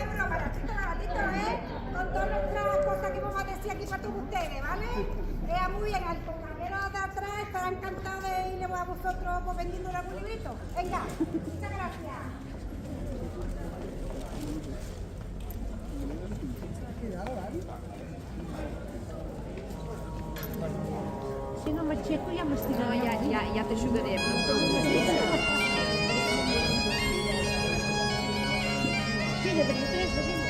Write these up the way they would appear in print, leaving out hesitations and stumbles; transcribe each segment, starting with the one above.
euros, baratito, ¿eh? Con todas nuestras cosas que vamos a decir aquí para todos ustedes, ¿vale? Muy bien, al compañero de atrás estará encantado de irle a vosotros pues, vendiendo algún librito. Venga, muchas gracias. Si no m'aixeco ja m'estic... No, ja t'ajudarem. Vine, Teresa, vine.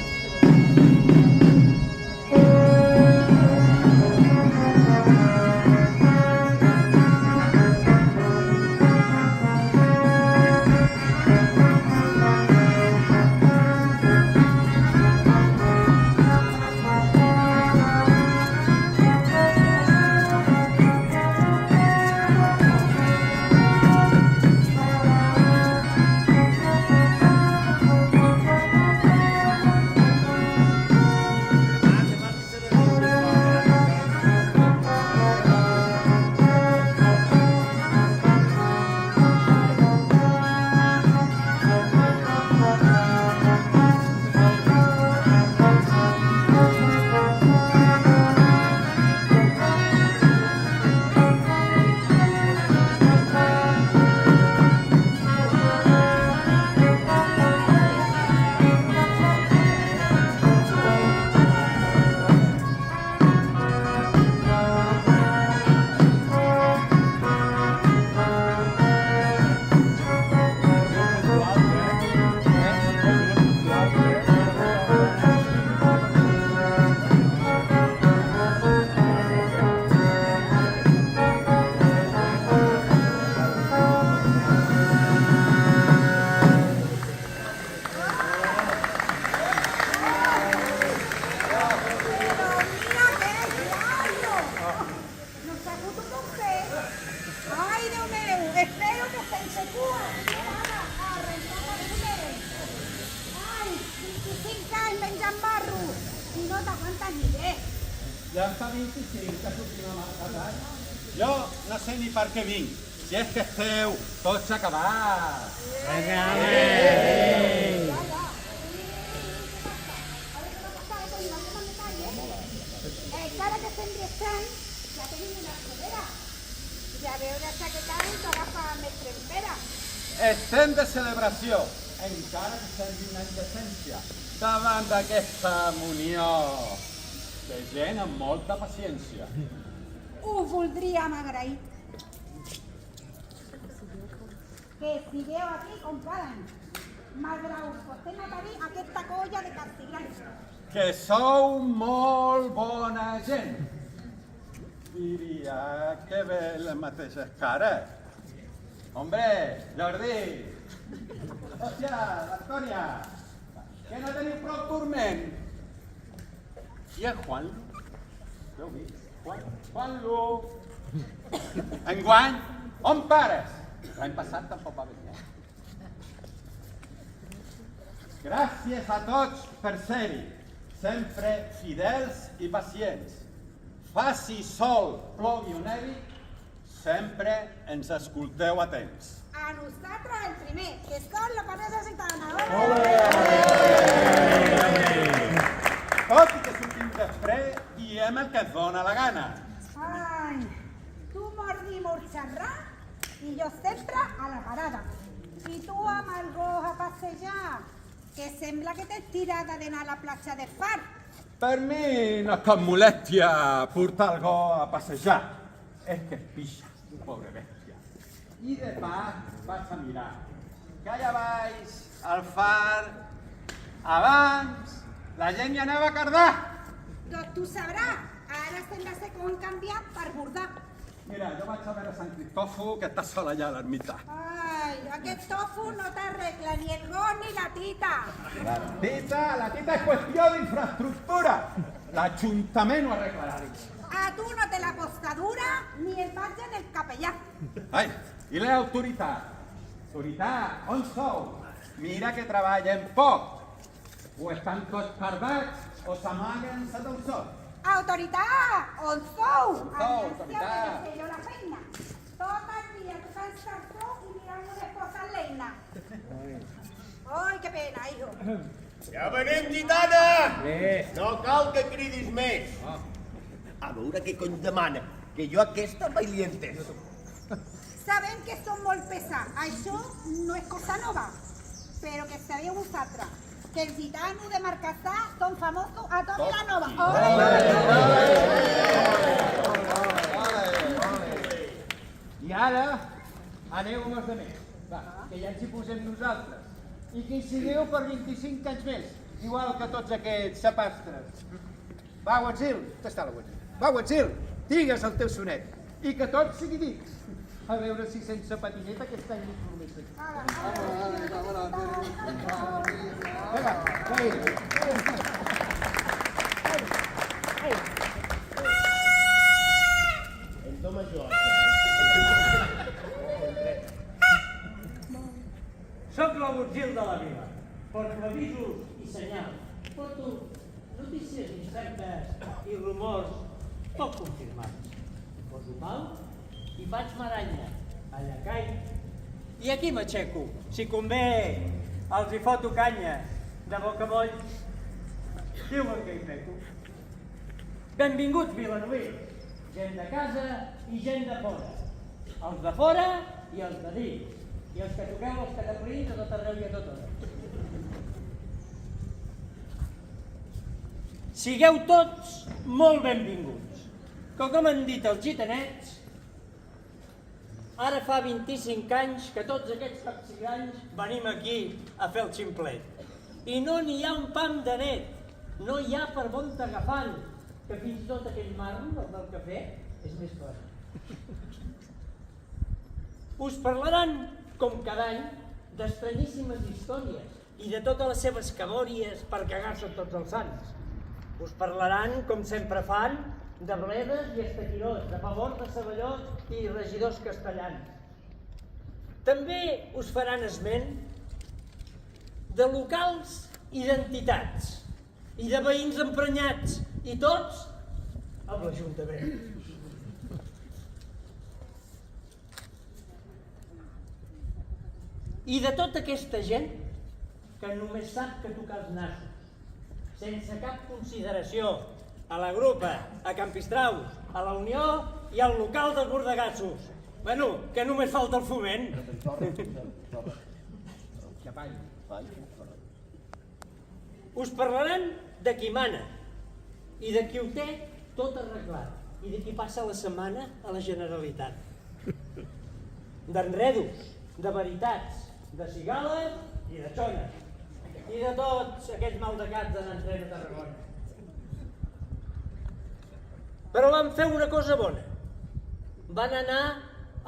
Ja em fa 25 que sortim amb el casal. Jo no sé ni per què vinc, si és que esteu tots acabats. Encara que estem restant, ja tenim una solera. I a veure si aquest any t'agafa més trempera. Estem de celebració, encara que sembli una indecència, davant d'aquesta munió de gent amb molta paciència. Ho voldríem agrair. Que estigueu aquí com cada any, malgrat us portem a parir aquesta colla de castigants. Que sou molt bona gent. Diria que ve les mateixes cares. Hombre, Jordi! Hòstia, Antònia! Que no teniu prou turment? I el Juanlu? L'heu vist? Juanlu! Enguany, on pares? L'any passat tampoc va venir. Gràcies a tots per ser-hi, sempre fidels i pacients. Faci sol, plogui o nevi, sempre ens escolteu atents. A nosaltres el primer, que som la Parella Gitana. Tot i que sortim després, diem el que ens dóna la gana. Ai, tu mors i mors xerrar i jo sempre a la parada. I tu amb el gos a passejar, que sembla que t'he tirada d'anar a la platja de Far. Per mi no és cap molèstia portar el gos a passejar. És que es pixa, pobre bèstia. I de pas vaig a mirar que allà baix, al far, abans, la gent hi anava a cardar. Doncs tu sabràs, ara sembla ser que ho han canviat per bordar. Mira, jo vaig a veure Sant Cristòfol, que està sol allà a l'ermita. Ai, aquest tofu no t'arregla ni el gos ni la tita. La tita és qüestió d'infraestructura. L'Ajuntament ho arreglarà. A tu no te la costadura ni el batge del capellà. Ai, i l'autoritat? Autoritat, on sou? Mira que treballen poc. O estan tots perdats o s'amaguen sota el sol. Autoritat, on sou? On sou, autoritat? Que jo la feina. Tot el dia tocant cartró i mirant una esposa leina. Ai, que pena, hijo. Ja venim, gitana! Bé. No cal que cridis més. A veure què cony demana, que jo aquesta mai li he entès. Sabem que són molt pesats, això no és cosa nova, però que sabeu vosaltres que els gitanos de Marcassà són famosos a tota la nova. I ara, aneu amb els altres. Va, que ja ens hi posem nosaltres. I que hi sigueu per 25 anys més, igual que tots aquests sapastres. Va, Guatzil, on està la Guatzil? Va, Guatzil, digues el teu sonet. I que tot sigui dit. A veure si sense patineta aquest any no promès. Vinga, En do major. Soc l'Agutzil de la vila. Porto avisos i senyals. Porto notícies incertes i rumors poc confirmats. Poso pau i faig maranya. Allà caic. I aquí m'aixeco. Si convé, els hi foto canya. De boca moll, diuen que hi peco. Benvinguts, vilanovins. Gent de casa i gent de fora. Els de fora i els de dins. I els que toqueu els cataplins a tot arreu i a tot hora. Sigueu tots molt benvinguts. Com han dit els gitanets, ara fa 25 anys que tots aquests capsigrans venim aquí a fer el ximplet. I no n'hi ha un pam de net, no hi ha per bon t'agafant, que fins i tot aquell marro, el del cafè, és més fort. Us parlaran, com cada any, d'estranyíssimes històries i de totes les seves cabòries per cagar-se tots els sants. Us parlaran, com sempre fan, de bledes i estaquirós, de favors de Savallós i regidors castellans. També us faran esment de locals i d'entitats, i de veïns emprenyats, i tots amb l'Ajuntament. I de tota aquesta gent que només sap que tocar els nassos, sense cap consideració a la Grupa, a Campistraus, a la Unió i al local dels Bordegassos. Bueno, que només falta el foment. Us parlaran de qui mana i de qui ho té tot arreglat i de qui passa la setmana a la Generalitat. D'enredos, de veritats, de cigales i de xones. I de tots aquells maldecats d'anar enrere a Tarragona. Però van fer una cosa bona. Van anar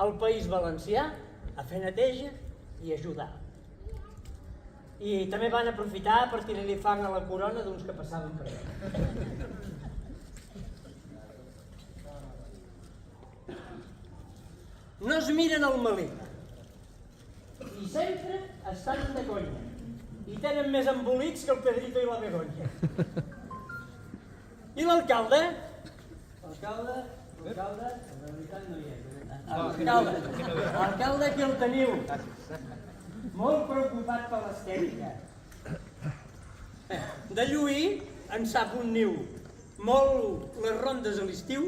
al País Valencià a fer neteja i ajudar. I també van aprofitar per tirar-li fang a la corona d'uns que passaven per allà. No es miren el maligne. I sempre estan de conya. I tenen més embolics que el Pedrito i la Begoña. I l'alcalde? L'alcalde, en realitat no hi és. L'alcalde aquí el teniu. Molt preocupat per l'estètica. De lluir en sap un niu. Molt les rondes a l'estiu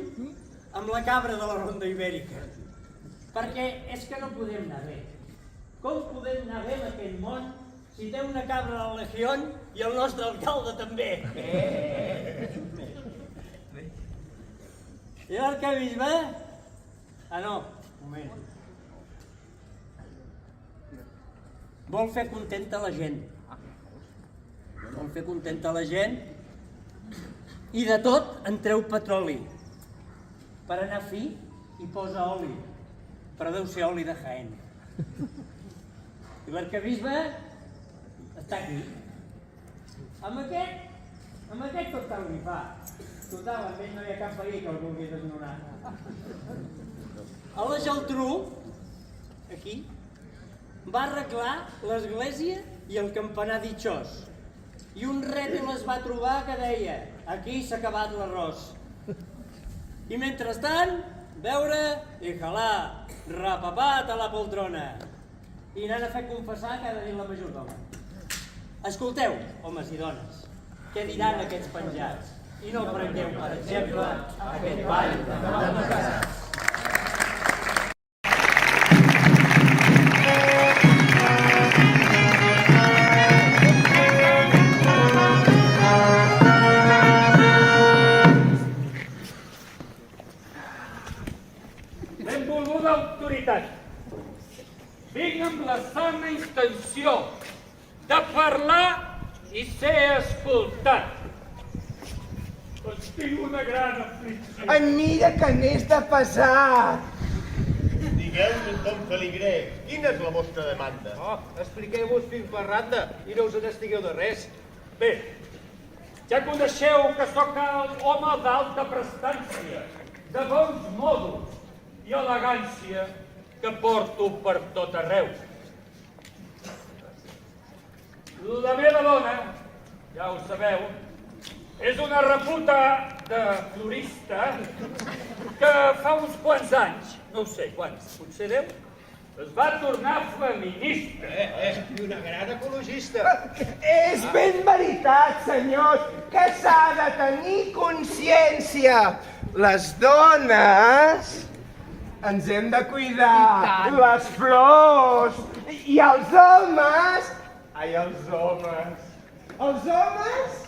amb la cabra de la ronda ibèrica. Perquè és que no podem anar bé. Com podem anar bé en aquest món si té una cabra de la Legión i el nostre alcalde també? I l'arquebisbe? Ah, no, un moment. Vol fer contenta la gent. Vol fer contenta la gent i de tot en treu petroli. Per anar fi hi posa oli, però deu ser oli de Jaén. I l'arquebisbe està aquí. Amb aquest tot tal li fa. Total, amb ell no hi ha cap veí que el vulgui desnonar. A la Geltrú, aquí, va arreglar l'església i el campanar ditxós. I un rètol es va trobar que deia: aquí s'ha acabat l'arròs. I mentrestant, veure i jalar, rapapat a la poltrona. I anant a fer confessar cada dia la majordoma. Escolteu, homes i dones, què diran aquests penjats? I no prengueu, per exemple, aquest ball de Massanes. Benvolguda autoritat, vinc amb la sana intenció de parlar i ser escoltat. Doncs tinc una gran aflicció. Ai, mira que n'és de pesat. Digueu-nos, don Feligré, quina és la vostra demanda? Oh, expliqueu-vos fins per randa i no us n'estigueu de res. Bé, ja coneixeu que sóc el home d'alta prestància, de bons modos i elegància que porto per tot arreu. La meva dona, ja ho sabeu, és una reputa de florista que fa uns quants anys, no ho sé quants, potser 10, es va tornar feminista. I una gran ecologista. És ben veritat, senyors, que s'ha de tenir consciència. Les dones ens hem de cuidar, les flors, i els homes... Ai, els homes... Els homes...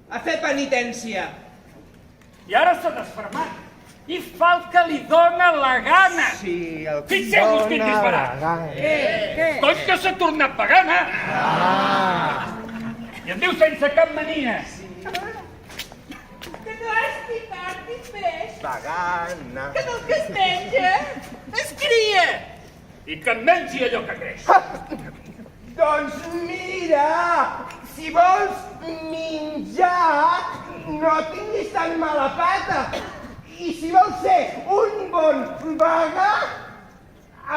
a fer penitència. I ara s'ha desfermat i fa el que li dóna la gana. Sí, el que Fixeu-vos quin dóna disbarat. la gana. Què? Coi que s'ha tornat pagana. I em diu sense cap mania. Que no has picat ni peix, Pagana. que del que es menja es cria. I que em mengi allò que creix. Doncs mira, si vols menjar, no tinguis tan mala pata. I si vols ser un bon vegà,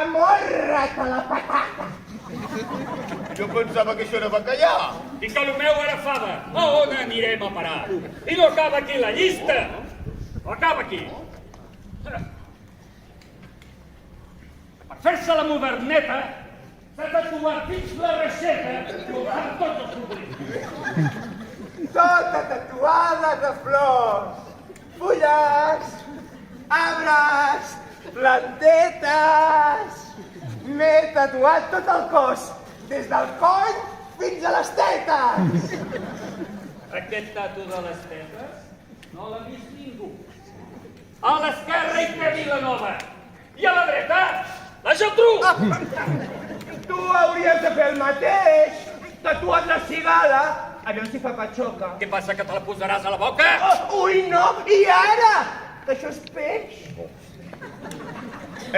amorra't a la patata. Jo pensava que això era bacallà. I que el meu era fava. A on anirem a parar? I no acaba aquí la llista. No acaba aquí. Per fer-se la moderneta, s'ha tatuat fins la reixeta, posant tots els oblits. Tota tatuada de flors, fulles, arbres, plantetes. M'he tatuat tot el cos, des del coll fins a les tetes. Aquest tatu de les tetes no l'ha vist ningú. A l'esquerra hi té Vilanova. I a la dreta, la Geltrú. Tu hauries de fer el mateix. Tatua't la cigala, a veure si fa patxoca. Què passa, que te la posaràs a la boca? Oh, ui, no! I ara? Que això és peix.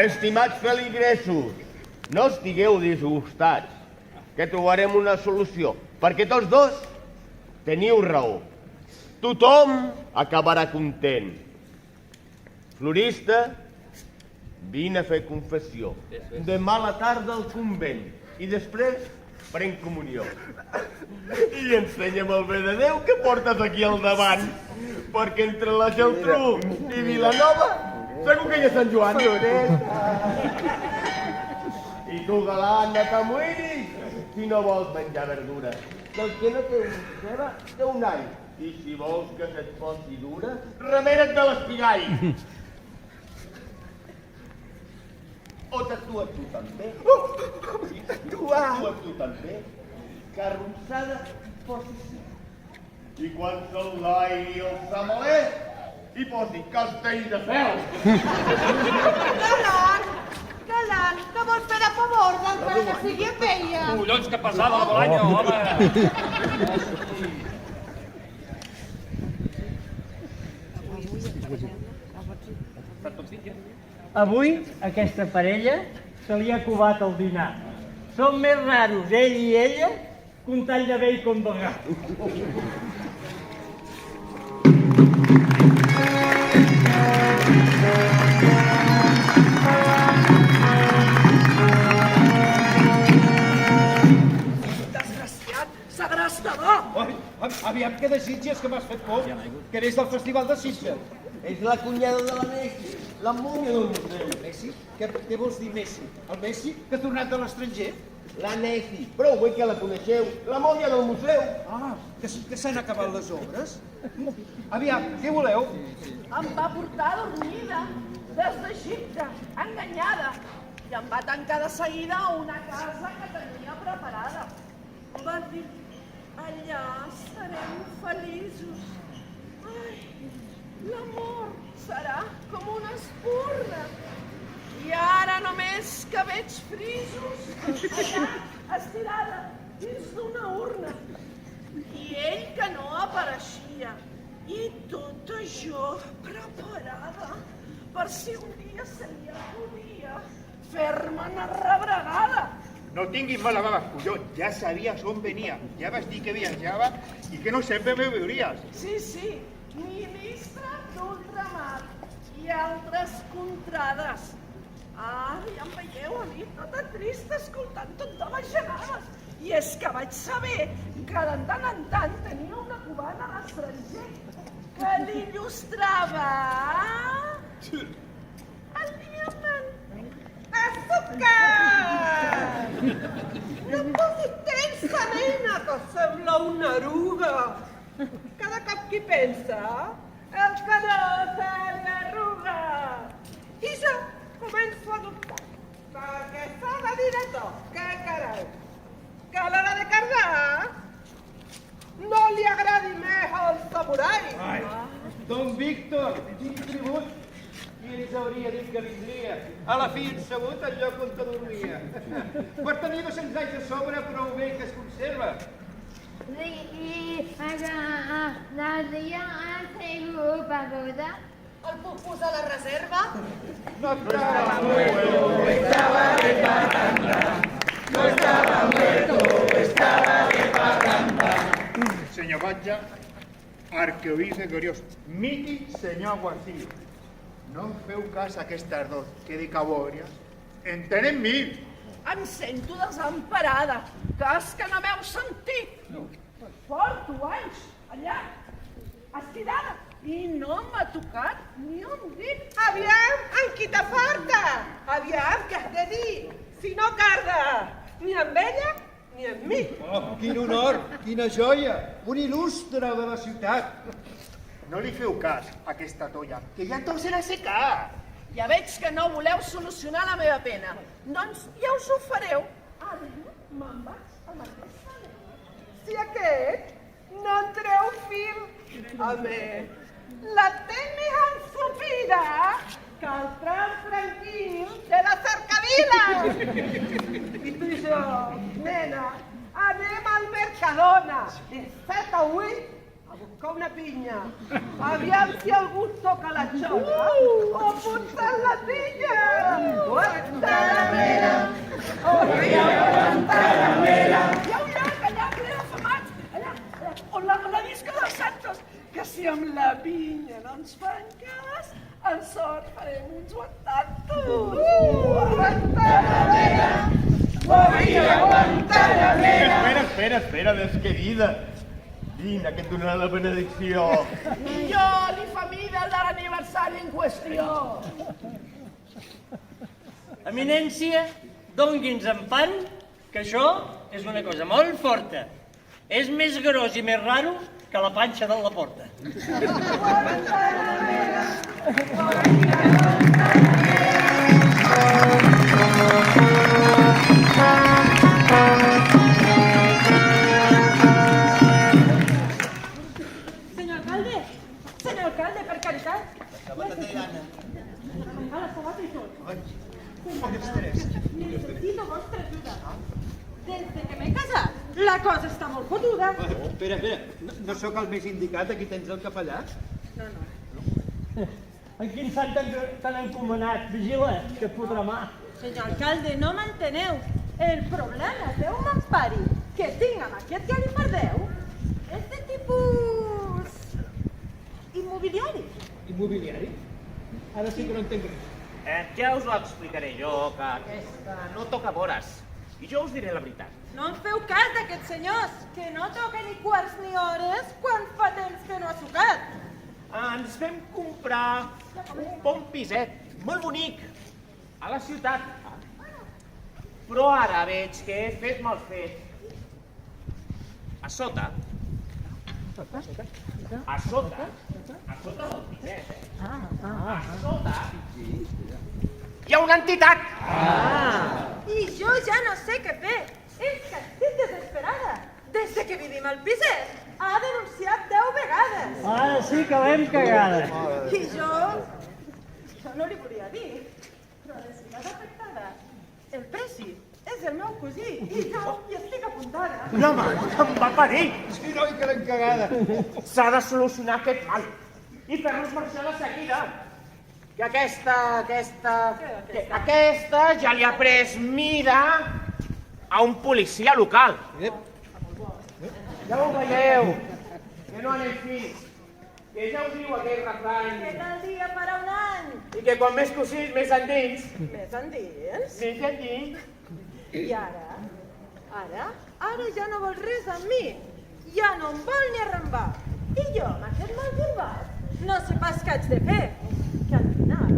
Estimats feligresos, no estigueu disgustats, que trobarem una solució, perquè tots dos teniu raó. Tothom acabarà content. Florista, vine a fer confessió. Demà a la tarda al convent i després prenc comunió. I ensenya'm el bé de Déu que portes aquí al davant, perquè entre la Geltrú i Vilanova segur que hi ha Sant Joan. I tu, galant, no t'amoïnis si no vols menjar verdura. Que el que no té un ceba, té un all. I si vols que se't posi dura, remera't de l'espigall. O tatua't tu també. Tatua't tu també. Que arronsada posi sí. I quan s'enlairi el samaler, hi posi castell de fel. Galant, que vols fer de favor d'encara que sigui amb ella? Collons, que pesada la Bolanya, home! Avui, aquesta parella se li ha covat el dinar. Són més raros ell i ella que un tall de bacon vegà. Desgraciat, segrestador! Aviam que desitges que m'has fet por, que eres del Festival de Sitges. És la cunyada de la Messi, la múmia del museu. Messi? Què vols dir Messi? El Messi que ha tornat de l'estranger? La Nessi, prou bé que la coneixeu, la mòmia del museu. Ah, que s'han acabat les obres? Aviam, què voleu? Em va portar dormida des d'Egipte, enganyada, i em va tancar de seguida a una casa que tenia preparada. Va dir, allà serem feliços. Ai, l'amor serà com una espurna. I ara només que veig frisos, allà, estirada, dins d'una urna. I ell que no apareixia. I tot això preparada per si un dia se li acudia fer-me una rebregada. No tinguis mala bava, collons, ja sabies on venia. Ja vas dir que viatjava i que no sempre me veuries. Sí, ministre d'ultramar i altres contrades. Ara ja em veieu a mi tota trista escoltant tot de bajanades. I és que vaig saber que de tant en tant tenia una cubana a l'estranger que li il·lustrava el diamant. Azúcar! No posis tensa, nena, que sembla una eruga. Cada cop que pensa, el que no se li arruga. I jo començo a dubtar, perquè s'ha de dir de tot, que carai, que a l'hora de cardar no li agradi més al samurai. Ai, don Víctor, quin tribut! Qui ens hauria dit que vindria? A la fi hem sabut el lloc on te dormia. Per tenir 200 anys de sobre, prou bé que es conserva. I l'Adrià ha sigut beguda? El puc posar a la reserva? No estava muerto, estava de parranda. No estava muerto, estava de parranda. Senyor batge, arqueobisbe gloriós, mític senyor Guarcillo. No em feu cas a aquestes dos, que de cabòries en tenen 1000. Em sento desemparada, que és que no m'heu sentit. Porto anys allà, estirada, i no m'ha tocat ni un dit. Aviam, en qui t'afarta? Aviam, què has de dir? Si no carda, ni amb ella ni amb mi. Oh, quin honor, quina joia, un il·lustre de la ciutat. No li feu cas a aquesta tolla, que ja tot serà secar. Ja veig que no voleu solucionar la meva pena. Doncs ja us ho fareu. Ara me'n vaig amb aquesta nena. Si aquest no en treu fil, a més, la té més ensopida que el tram tranquil de la cercavila. I tu i jo, nena, anem al Mercadona de 7 a 8 a buscar una pinya. Aviam si algú toca la xoca o potser la tilla. Guantanamera, Guantanamera. Hi ha un llac allà ple d'afamats, allà, on la disca dels Santos, que si amb la pinya no ens fan cas, en sort farem uns guantantos. Guantanamera, Guantanamera. Espera, desquerida. Vine, que et donarà la benedicció. I jo li fa mida de l'aniversari en qüestió. Eminència, doni'ns empant, que això és una cosa molt forta. És més gros i més raro que la panxa de la porta. Senyor alcalde, per caritat. A la sabata y todo. Necesito vuestra ayuda. Desde que m'he casat, la cosa està molt fotuda. Espera, no sóc el més indicat, aquí tens el capellà? En quin sant t'han encomanat? Vigila, que et fotrà mà. Senyor alcalde, no m'enteneu. El problema, Déu m'empari, que tinc amb aquest que li perdeu, és de tipus immobiliari. Immobiliari? Ara sí que no entenc res. Ja us ho explicaré jo, que aquesta no toca vores. I jo us diré la veritat. No en feu cas d'aquests senyors, que no toquen ni quarts ni hores quan fa temps que no ha sucat. Ens vam comprar un bon piset, molt bonic, a la ciutat. Però ara veig que he fet mal fet. A sota del piset, a sota hi ha una entitat. I jo ja no sé què fer. És que estic desesperada. Des que vivim al piset, ha denunciat 10 vegades. Ara sí que l'hem cagada. I jo no li volia dir, però la ciutat afectada, el Preci, és el meu cosí i jo hi estic apuntada. No, home, em va parir. Sí, noi, que l'hem cagada. S'ha de solucionar aquest mal i fer-nos marxar de seguida. Que aquesta ja li ha pres mida a un policia local. Ja ho veieu, que no anem fins, que ja us diu aquell refrany. Que tal dia farà un any? I que quan més cosits, més endins. Més endins? Més endins. I ara? Ara ja no vol res amb mi. Ja no em vol ni arrambar. I jo, amb aquest mal gimbat, no sé pas què haig de fer. Que al final el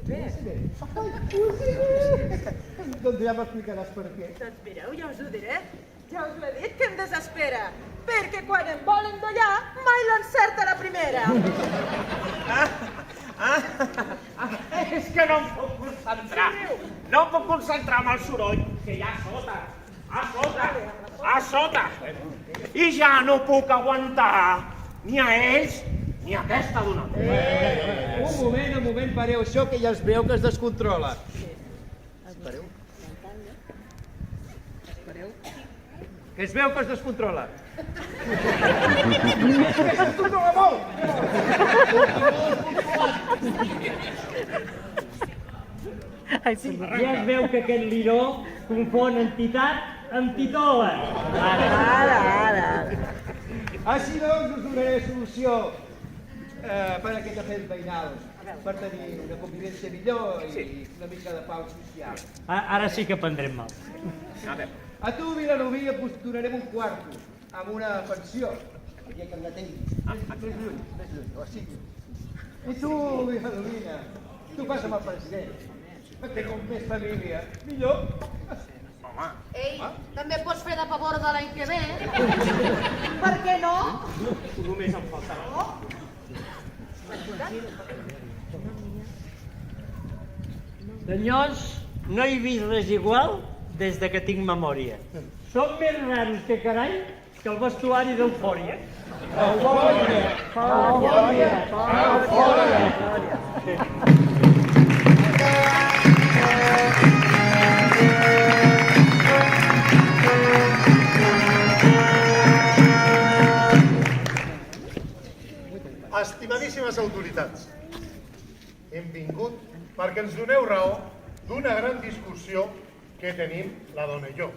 USB. Doncs ja m'explicaràs per què. Doncs mireu, ja us ho diré. Ja us ho he dit que em desespera. Perquè quan em vol endollar, mai l'encerta la primera. És que no em puc concentrar. No em puc concentrar amb el soroll que hi ha a sota. I ja no puc aguantar ni a ells ni a aquesta dona. Un moment, pareu això, que ja es veu que es descontrola. Espereu. Que es veu que es descontrola. Que es descontrola molt! Ja es veu que aquest liró confon entitat amb titola. Ara. Així doncs us donaré solució per a aquest afer veïnal, per tenir una convivència millor i una mica de pau social. Ara sí que prendrem mal. A tu, Vilanoví, et donarem un quarto, amb una pensió, ja que em la tinguis. Més lluny, o sigui. I tu, Vilanovina, tu vas amb el president, perquè com més família, millor. Ei, també pots fer de favor de l'any que ve? Per què no? Només em falta la Senyors, no he vist res igual des de que tinc memòria. Som més raros que carai que el vestuari d'Eufòria. Estimadíssimes autoritats, hem vingut perquè ens doneu raó d'una gran discussió que tenim la dona i jo,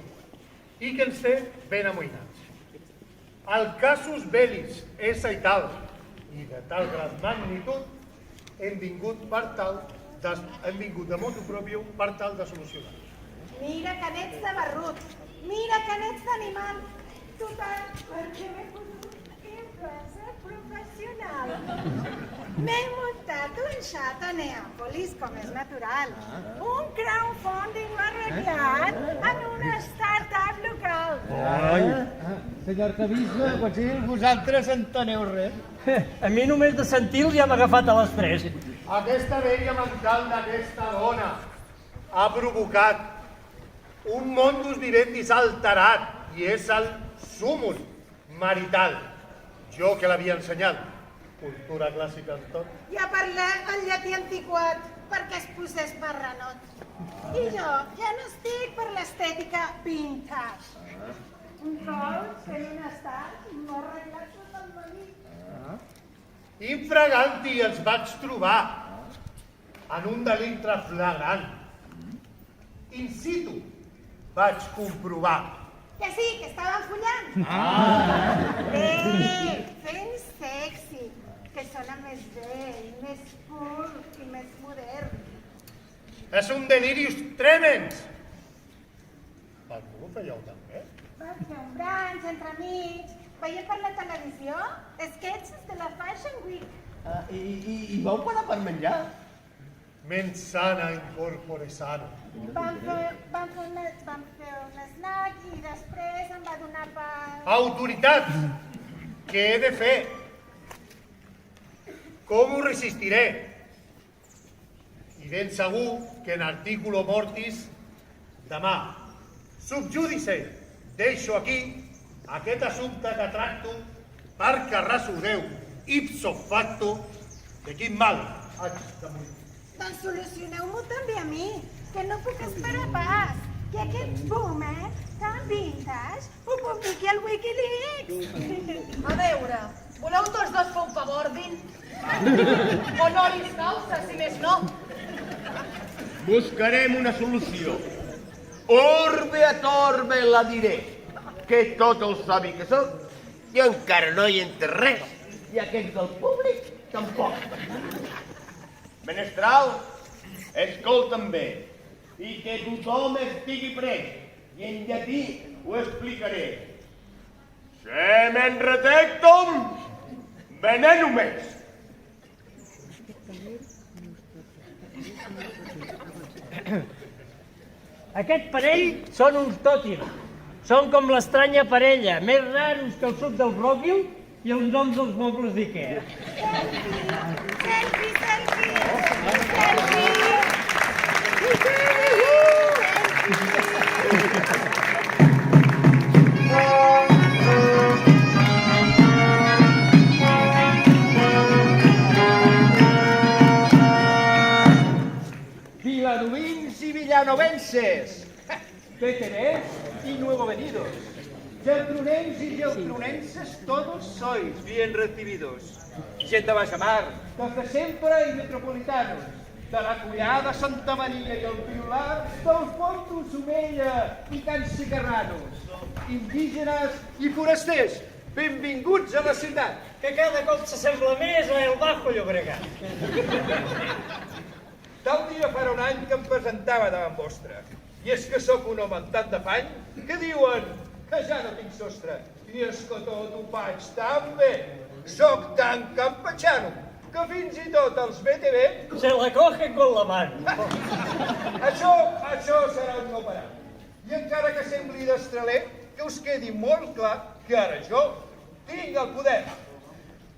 i que ens té ben amoïnats. El casus bellis és i tal, i de tal gran magnitud, hem vingut de motu proprio per tal de solucionar. Mira que n'ets de barrut, mira que n'ets d'animal. Total, perquè m'he posat influencer professional. M'he muntat un xat a Neàpolis, com és natural. Un crowdfunding arreglat en una startup local. Senyor Cabisme, potser vosaltres enteneu res. A mi només de sentir-los ja m'ha agafat a les 3. Aquesta vella mental d'aquesta dona ha provocat un mundus vivendis alterat i és el súmum marital. Jo que l'havia ensenyat cultura clàssica en tot. Ja parlem el llatí antiquat perquè es posés marranot. I jo ja no estic per l'estètica vintage. Un col fent un estat no arreglat tot el marit. Infraganti els vaig trobar en un delicte flagrant. In situ vaig comprovar. Que sí, que estaven follant. Fent sexy, que sona més vell, més pur i més modern. És un delirius tremens. Per tu ho fèieu també? Vam fer un brunch entre amics, veia per la televisió sketches de la Fashion Week. I vau parar per menjar? Mens sana in corpore sano. Vam fer un snack i després em va donar per... Autoritat! Què he de fer? Com ho resistiré? I ben segur que en artículo mortis demà, subjúdice, deixo aquí aquest assumpte que tracto perquè ressolveu ipso facto de quin mal haig de morir. Doncs solucioneu-m'ho també a mi, que no puc esperar pas. Que aquest boomer tan vintage ho publiqui al Wikileaks. A veure, voleu tots dos fer un favor, din? Honoris causa, si més no. Buscarem una solució. Orbe a torbe la diré, que tot el savi que soc, jo encara no hi ente res, i aquests del públic tampoc. Menestral, escolta'm bé, i que tothom estigui pres, i en llatí ho explicaré. Semen retectum venenum est. Aquest parell són uns tòtims. Són com l'estranya parella, més raros que el suc del bròquil i els noms dels mobles d'Ikea. Selfie, selfie! Villanovins y villanovenses, PTVs y nuevovenidos, geltrunenses y geltrunenses, todos sois bien recibidos. Gent de Baixamar, desde sempre i metropolitanos, de la Collada, Santa Maria i el Piular, dels Portos, Omella i Can Cigarranos, indígenes i forasters, benvinguts a la ciutat. Que cada cop s'assembla més a El Bajo Llobregat. Tal dia farà un any que em presentava davant vostre. I és que sóc un home amb tant d'afany que diuen que ja no tinc sostre. I és que tot ho faig tan bé. Sóc tan campechano que fins i tot els BTV... Se la cogen con la mano. Això serà un no parar. I encara que sembli d'estraler, que us quedi molt clar que ara jo tinc el poder.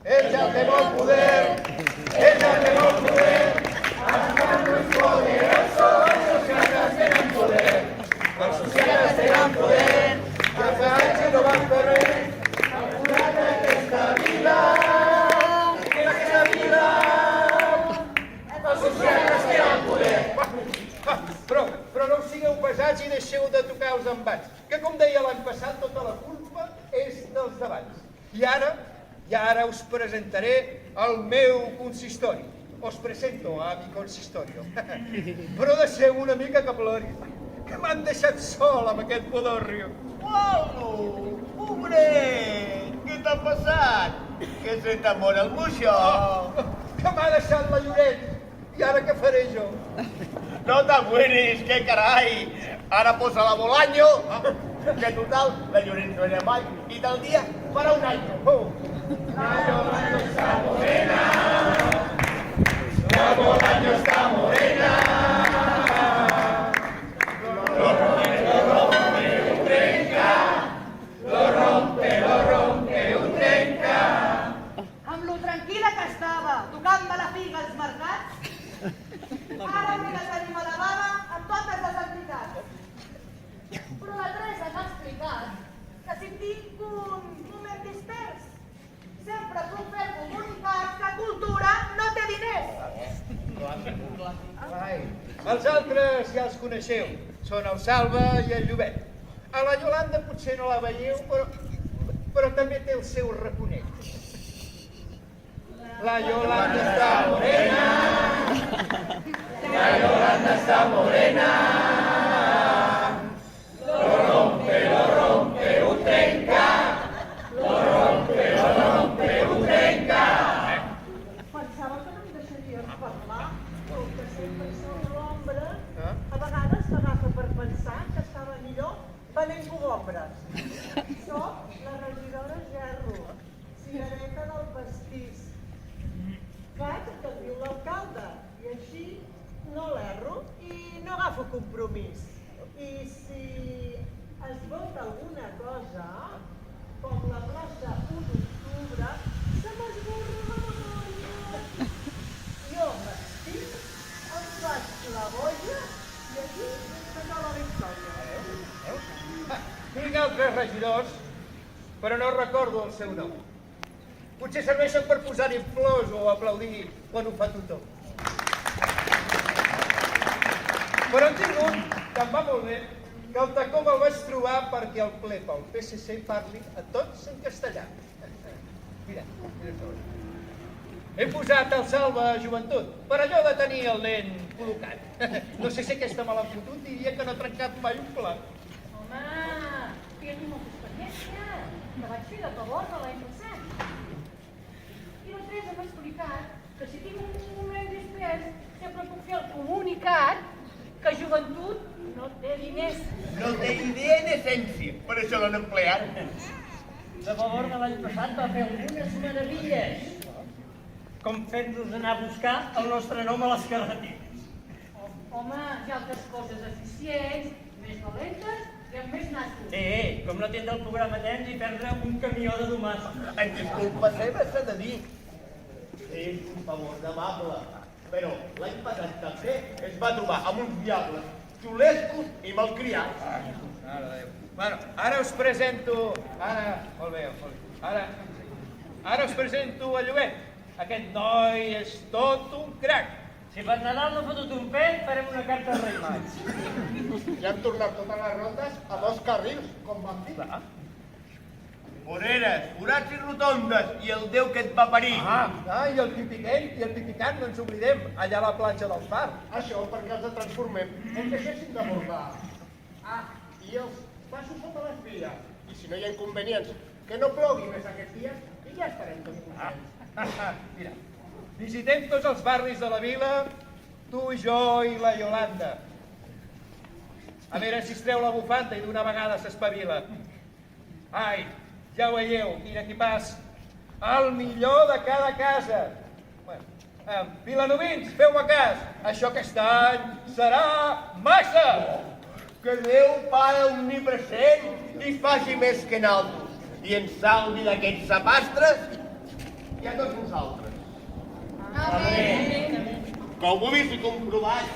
Ell ja té molt poder, ell ja té molt poder, els manos poderosos, els socialistes tenen poder, els socialistes tenen poder, que fa anys que no van fer res, apurat aquesta vida, els socialistes tenen poder. Però no us sigueu pesats i deixeu de tocar els embats, que com deia l'any passat, tota la culpa és dels d'abans. I ara us presentaré el meu consistori. Os presento a mi consistorio. Però deixeu una mica que plori, que m'han deixat sol amb aquest podorrio. Pablo, pobret, què t'ha passat? Que se t'amora el moixó. Que m'ha deixat la Lloret. I ara què faré jo? No t'abuenis, que carai. Ara posa la Bolaño, que total, la Lloret no era mai, i tal dia farà un any. La Bolaño está morena, la Bolaño está morena. Lo rompe, un trenca, lo rompe, un trenca. Amb lo tranquil·la que estava, tocant-me la figa als mercats, ara m'he de tenir a la bava amb totes les entitats. Però la Teresa m'ha explicat que si tinc un moment dispers, sempre puc fer comunicar que cultura no té diners. Els altres ja els coneixeu, són el Salva i el Llobet. A la Iolanda potser no la veieu, però també té el seu raconet. La Iolanda està morena, la Iolanda està morena. Lo rompe, un trenca. Lo rompe, un trenca. Pensava que no em deixaries parlar, però que sempre som l'ombra, a vegades m'agafa per pensar que estava millor venent cogombres. Soc la regidora Gerro, cigareta del pastís. Faig el que diu l'alcalde i així no l'erro i no agafo compromís. I si es vota alguna cosa, com la plaça 1 d'octubre, se m'esborra la memòria. Jo m'estic, em faig la boja i aquí s'acaba la història. Tinc altres regidors, però no recordo el seu nom. Potser serveixen per posar-hi flors o aplaudir quan ho fa tothom. Però en tinc un que em va molt bé, que el tacó me'l vaig trobar perquè el ple pel PSC parli a tots en castellà. Mira, he posat el Salva Joventut, per allò de tenir el nen col·locat. No sé si aquesta me l'ha fotut, diria que no ha trencat mai un plat. Home, tinc molta experiència, que vaig fer de taborda l'any passat. I la Teresa m'ha explicat que si tinc un moment després sempre puc fer el comunicat que Joventut no té diners. No té idea en essència, per això l'han empleat. De valor de l'any passat va fer algunes meravilles, com fer-nos anar a buscar el nostre nom a les carreteres. Home, hi ha altres coses eficients, més valentes i amb més nassos. Com no tindre el programa temps i perdre un camió de domàs. En disculpa seva s'ha de dir. És un favor d'amable, però l'any passat també es va trobar amb uns diables xulescos i malcriats. Mare de Déu. Bueno, ara us presento... Molt bé. Ara us presento a Llobet. Aquest noi és tot un crac. Si per Nadal no fotut un pet, farem una carta als Reis Mags. Ja hem tornat totes les rondes a 2 carrils, com vam dir. Voreres, forats i rotondes, i el Déu que et va parir. I el pipiquell i el pipicant, no ens oblidem, allà a la platja del Far. Això perquè els transformem en deixessin de bordar. I els passos sota les vies. I si no hi ha inconvenients, que no plogui més aquests dies i ja estarem tots contents. Mira, visitem tots els barris de la vila, tu, jo i la Iolanda. A veure si es treu la bufanda i d'una vegada s'espavila. Ai, ja ho veieu, quin equipàs. El millor de cada casa. Vilanovins, feu-me cas, això aquest any serà massa! Que Déu Pare omnipresent i faci més que naltros i ens salvi d'aquests sapastres i a tots nosaltres. Com ho vist i comprovat,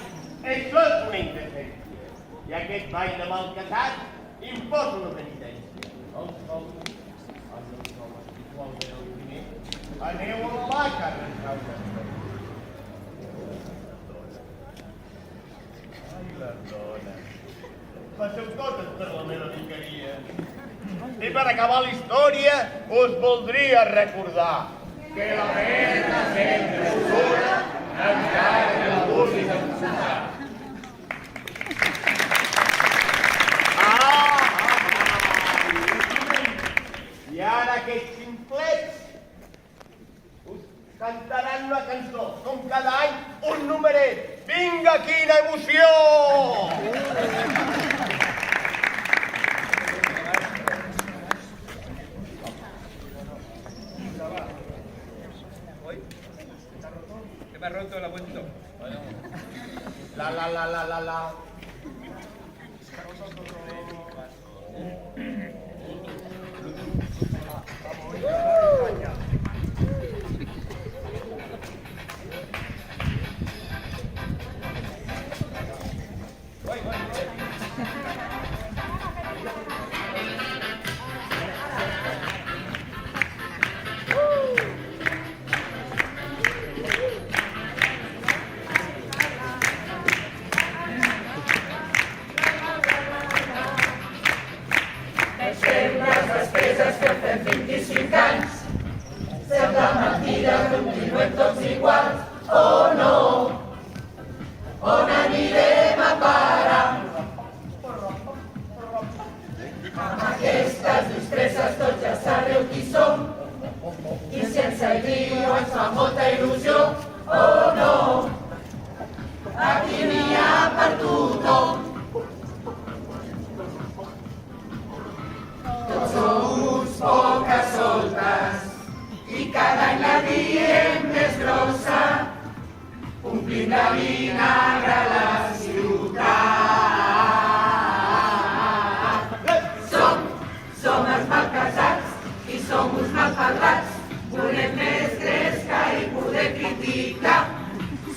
això és una indecència. I aquest ball de mal casat imposa una penitència. Aneu a la vaca, ai, les dones. Passeu totes per la meva vicaria. I per acabar la història, us voldria recordar que la merda sempre sura, encara que la vulguis enfonsar. I ara aquests ximplets us cantaran una cançó, com cada any, un numeret. Vinga, quina emoció! Que me ha roto el abuelo. La. vindrà vinagre a la ciutat. Som els malcasats i som uns malparlats, volem més gresca i poder criticar.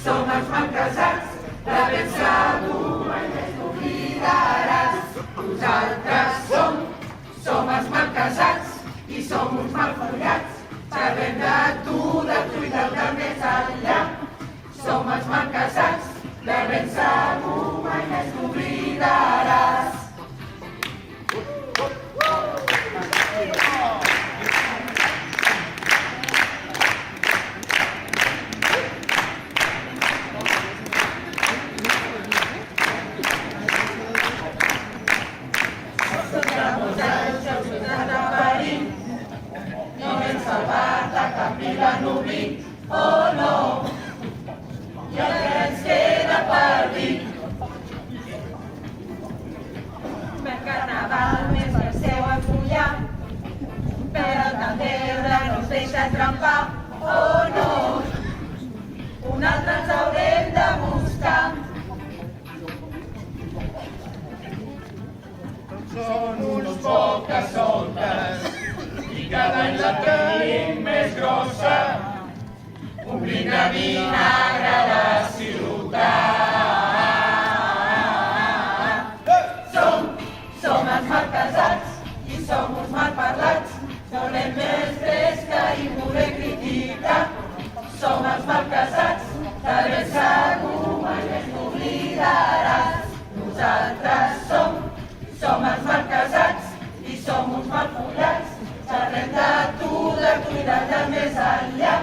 Som els malcasats, de ben segur mai més t'oblidaràs. Nosaltres som els malcasats i som uns malfollats, sabem de tu i del de més enllà. Som els malcasats, de ben segur mai més t'oblidaràs. No hem salvat a cap vila nubi, oh no, i el que ens queda per dir. Per carnaval més deixeu enfullar, però també no ens deixa trempar, oh no, un altre ens haurem de buscar. Són uns poques soltes i cada any la tenim més grossa. Omplint de vinagre la ciutat. Som els malcasats i som uns malparlats, volem més fresca i voler criticar. Som els malcasats, de ben segur mai més t'oblidaràs. Nosaltres som els malcasats i som uns malfollats, sabem de tu i de més enllà.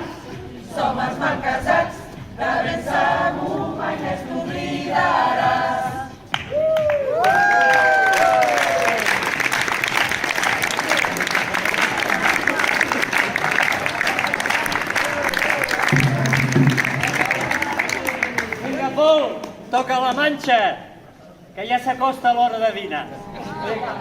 Som els malcasats, de ben segur mai més t'oblidaràs. Vinga, Pol, toca la manxa, que ja s'acosta l'hora de dinar. Vinga.